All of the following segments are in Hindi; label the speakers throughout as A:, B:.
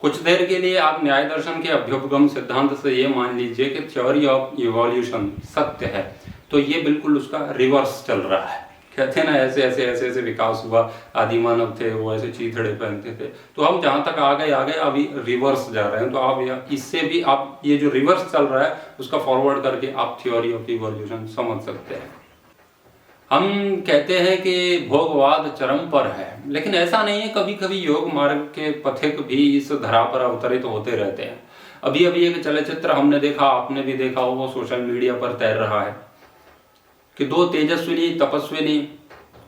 A: कुछ देर के लिए आप न्याय दर्शन के अभ्युपगम सिद्धांत से ये मान लीजिए कि थ्योरी ऑफ इवोल्यूशन सत्य है, तो ये बिल्कुल उसका रिवर्स चल रहा है। कहते हैं ना ऐसे ऐसे ऐसे ऐसे विकास हुआ, आदि मानव थे वो ऐसे चीथड़े पहनते थे, तो हम जहां तक आ गए अभी रिवर्स जा रहे हैं। तो आप इससे भी आप ये जो रिवर्स चल रहा है उसका फॉरवर्ड करके आप थ्योरी ऑफ इवोल्यूशन समझ सकते हैं। हम कहते हैं कि भोगवाद चरम पर है, लेकिन ऐसा नहीं है। कभी कभी योग मार्ग के पथिक भी इस धरा पर अवतरित होते रहते हैं। अभी अभी एक चलचित्र हमने देखा, आपने भी देखा हो, वो सोशल मीडिया पर तैर रहा है कि दो तेजस्विनी तपस्विनी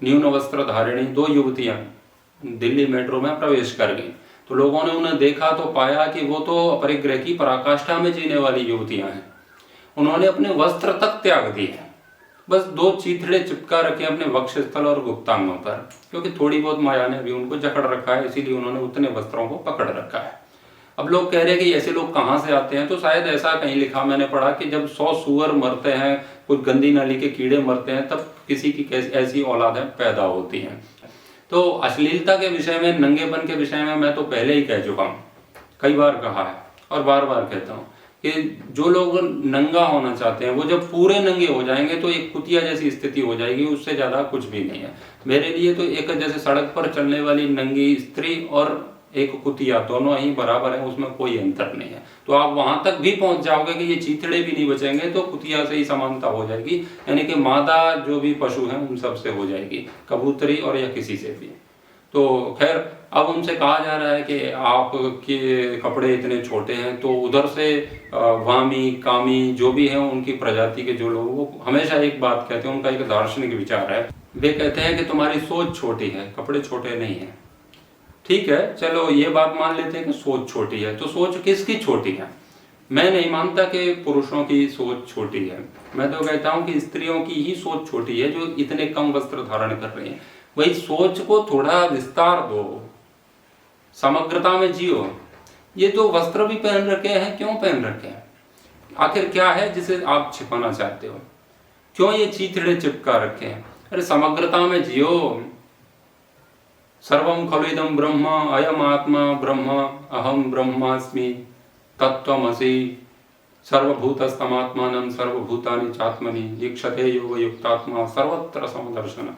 A: न्यून वस्त्र धारिणी दो युवतियां दिल्ली मेट्रो में प्रवेश कर गई। तो लोगों ने उन्हें देखा तो पाया कि वो तो अपरिग्रह की पराकाष्ठा में जीने वाली युवतियां हैं। उन्होंने अपने वस्त्र तक त्याग दिए, बस दो चीथड़े चिपका रखे अपने वक्षस्थल और गुप्तांगों पर, क्योंकि थोड़ी बहुत माया ने भी उनको जकड़ रखा है, इसीलिए उन्होंने उतने वस्त्रों को पकड़ रखा है। अब लोग कह रहे हैं कि ऐसे लोग कहाँ से आते हैं, तो शायद ऐसा कहीं लिखा मैंने पढ़ा कि जब 100 सूअर मरते हैं, कुछ गंदी नाली के कीड़े मरते हैं, तब किसी की ऐसी औलादें पैदा होती हैं। तो अश्लीलता के विषय में, नंगेपन के विषय में मैं तो पहले ही कह चुका हूँ, कई बार कहा है और बार बार कहता हूँ कि जो लोग नंगा होना चाहते हैं वो जब पूरे नंगे हो जाएंगे तो एक कुतिया जैसी स्थिति हो जाएगी, उससे ज्यादा कुछ भी नहीं है। मेरे लिए तो एक जैसे सड़क पर चलने वाली नंगी स्त्री और एक कुतिया दोनों ही बराबर है, उसमें कोई अंतर नहीं है। तो आप वहां तक भी पहुंच जाओगे कि ये चीथड़े भी नहीं बचेंगे, तो कुतिया से ही समानता हो जाएगी, यानी कि मादा जो भी पशु हैं उन सब से हो जाएगी, कबूतरी और या किसी से भी। तो खैर, अब उनसे कहा जा रहा है कि आपके कपड़े इतने छोटे हैं, तो उधर से वामी कामी जो भी है उनकी प्रजाति के जो लोग, वो हमेशा एक बात कहते हैं, उनका एक दार्शनिक विचार है, वे कहते हैं कि तुम्हारी सोच छोटी है, कपड़े छोटे नहीं है। ठीक है, चलो ये बात मान लेते हैं कि सोच छोटी है, तो सोच किसकी छोटी है? मैं नहीं मानता कि पुरुषों की सोच छोटी है, मैं तो कहता हूं कि स्त्रियों की ही सोच छोटी है जो इतने कम वस्त्र धारण कर रही हैं। वही सोच को थोड़ा विस्तार दो, समग्रता में जियो। ये जो वस्त्र भी पहन रखे हैं, क्यों पहन रखे हैं? आखिर क्या है जिसे आप छिपाना चाहते हो? क्यों ये चीथड़े चिपका रखे हैं? अरे समग्रता में जियो। सर्वं खलु इदं ब्रह्म, अयम आत्मा ब्रह्म, अहम ब्रह्मास्मि तत्त्वमसि सर्वभूतस्तमात्मानं सर्वभूतानि चात्मनि ईक्षते योगयुक्तात्मा सर्वत्र समदर्शन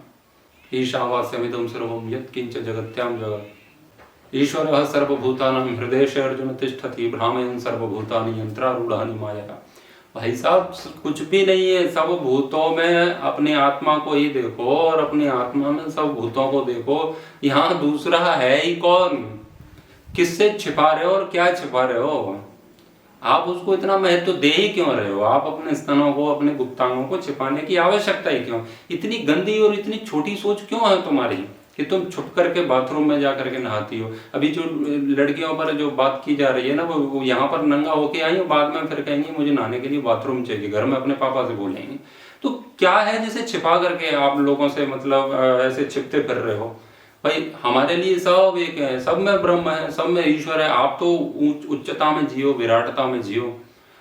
A: ईशावास्यमिदं सर्वं यत्किंच जगत्यां जगत् ईश्वरः सर्वभूतानां हृदयेषु अर्जुन तिष्ठति भ्रामयन् सर्वभूतानि यंत्रारूढ़ानि मायया। भाई साहब, कुछ भी नहीं है, सब भूतों में अपनी आत्मा को ही देखो और अपनी आत्मा में सब भूतों को देखो। यहाँ दूसरा है ही कौन? किससे छिपा रहे हो और क्या छिपा रहे हो? आप उसको इतना महत्व दे ही क्यों रहे हो? आप अपने स्तनों को, अपने गुप्तांगों को छिपाने की आवश्यकता ही क्यों? इतनी गंदी और इतनी छोटी सोच क्यों है तुम्हारी कि तुम छुप करके बाथरूम में जा करके नहाती हो? अभी जो लड़कियों पर जो बात की जा रही है ना, वो यहाँ पर नंगा होके आई, बाद में फिर कहेंगी मुझे नहाने के लिए बाथरूम चाहिए, घर में अपने पापा से बोलेंगी। तो क्या है जिसे छिपा करके आप लोगों से मतलब ऐसे छिपते फिर रहे हो? भाई हमारे लिए सब एक है, सब में ब्रह्म है, सब में ईश्वर है। आप तो उच्चता में जियो, विराटता में जियो।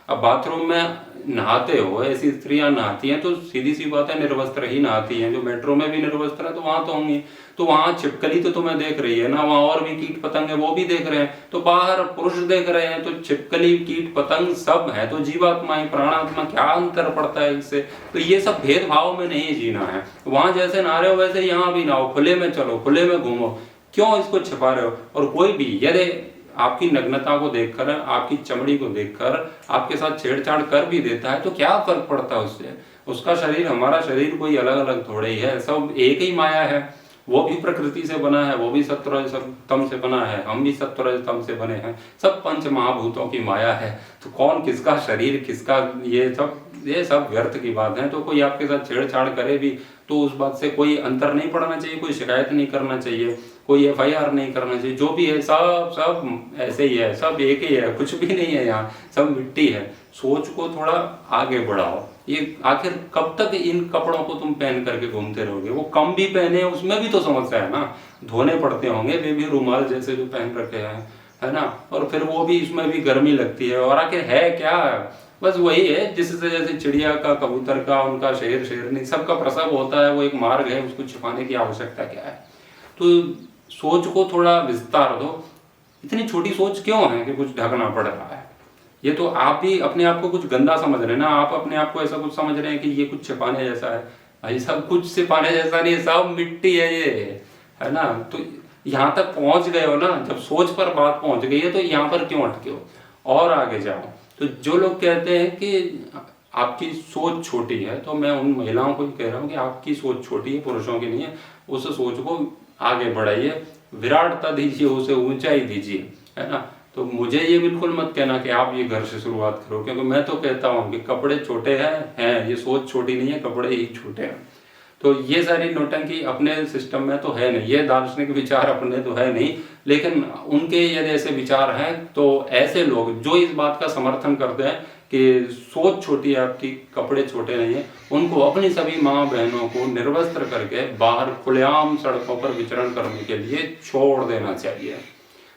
A: अब बाथरूम में नहाते हो, ऐसी स्त्रियां नहाती हैं तो सीधी सी बात है निर्वस्त्र ही नहाती हैं। जो मेट्रो में भी निर्वस्त्र है तो वहां तो होंगी, तो वहां छिपकली तो तुम्हें देख रही है ना, वहां और भी कीट पतंग है वो भी देख रहे हैं, तो बाहर पुरुष देख रहे हैं, तो छिपकली कीट पतंग सब है, तो जीवात्मा ही प्राणात्मा, क्या अंतर पड़ता है इससे? तो ये सब भेदभाव में नहीं जीना है। वहां जैसे नहा रहे हो वैसे यहाँ भी नहाओ, खुले में चलो, खुले में घूमो, क्यों इसको छिपा रहे हो? और कोई भी यदि आपकी नग्नता को देखकर, आपकी चमड़ी को देखकर आपके साथ छेड़छाड़ कर भी देता है तो क्या फर्क पड़ता है उससे? उसका शरीर, हमारा शरीर कोई अलग अलग थोड़े ही है, सब एक ही माया है। वो भी प्रकृति से बना है, वो भी सत्व तम से बना है, हम भी सत्व तम से बने हैं, सब पंच महाभूतों की माया है। तो कौन किसका शरीर, किसका ये सब व्यर्थ की बात है। तो कोई आपके साथ छेड़छाड़ करे भी तो उस बात से कोई अंतर नहीं पड़ना चाहिए, कोई शिकायत नहीं करना चाहिए, कोई FIR नहीं करना चाहिए। जो भी है सब ऐसे ही है, सब एक ही है, कुछ भी नहीं है यहाँ, सब मिट्टी है। सोच को थोड़ा आगे बढ़ाओ। ये आखिर कब तक इन कपड़ों को तुम पहन करके घूमते रहोगे? वो कम भी पहने उसमें भी तो समस्या है ना, धोने पड़ते होंगे, वे भी रुमाल जैसे जो पहन रखे हैं, है ना, और फिर वो भी, इसमें भी गर्मी लगती है। और आखिर है क्या? बस वही है जिससे जैसे चिड़िया का, कबूतर का, उनका शेर शेरनी सबका प्रसव होता है, वो एक मार्ग है, उसको छिपाने की आवश्यकता क्या है? तो सोच को थोड़ा विस्तार दो। इतनी छोटी सोच क्यों है कि कुछ ढकना पड़ रहा है? ये तो आप भी अपने आप को कुछ गंदा समझ रहे हैं ना, आप अपने आप को ऐसा कुछ समझ रहे हैं कि ये कुछ छिपाने जैसा है। भाई सब कुछ छिपाने जैसा नहीं है, सब मिट्टी है ये, है ना। तो यहाँ तक पहुंच गए हो ना, जब सोच पर बात पहुंच गई है तो यहाँ पर क्यों अटके हो, और आगे जाओ। तो जो लोग कहते हैं कि आपकी सोच छोटी है, तो मैं उन महिलाओं को ही कह रहा हूँ कि आपकी सोच छोटी है, पुरुषों की नहीं है। उस सोच को आगे बढ़ाइए, विराटता दीजिए, उसे ऊंचाई दीजिए, है ना। तो मुझे ये बिल्कुल मत कहना कि आप ये घर से शुरुआत करो, क्योंकि मैं तो कहता हूँ कि कपड़े छोटे हैं, ये सोच छोटी नहीं है, कपड़े ही छोटे हैं। तो ये सारी नौटंकी अपने सिस्टम में तो है नहीं, ये दार्शनिक विचार अपने तो है नहीं, लेकिन उनके यदि ऐसे विचार हैं तो ऐसे लोग जो इस बात का समर्थन करते हैं कि सोच छोटी है आपकी, कपड़े छोटे नहीं है, उनको अपनी सभी माँ बहनों को निर्वस्त्र करके बाहर खुलेआम सड़कों पर विचरण करने के लिए छोड़ देना चाहिए।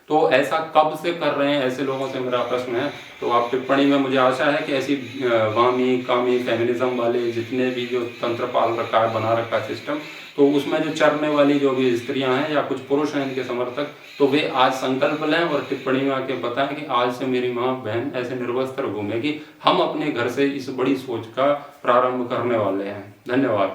A: तो ऐसा कब से कर रहे हैं, ऐसे लोगों से मेरा प्रश्न है। तो आप टिप्पणी में, मुझे आशा है कि ऐसी वामी कामी फेमिनिज्म वाले जितने भी जो तंत्र पाल रखा है, बना रखा है सिस्टम, तो उसमें जो चरने वाली जो भी स्त्रियां हैं या कुछ पुरुष हैं इनके समर्थक, तो वे आज संकल्प लें और टिप्पणी में आके बताएं कि आज से मेरी माँ बहन ऐसे निर्वस्त्र घूमेगी। हम अपने घर से इस बड़ी सोच का प्रारंभ करने वाले हैं। धन्यवाद।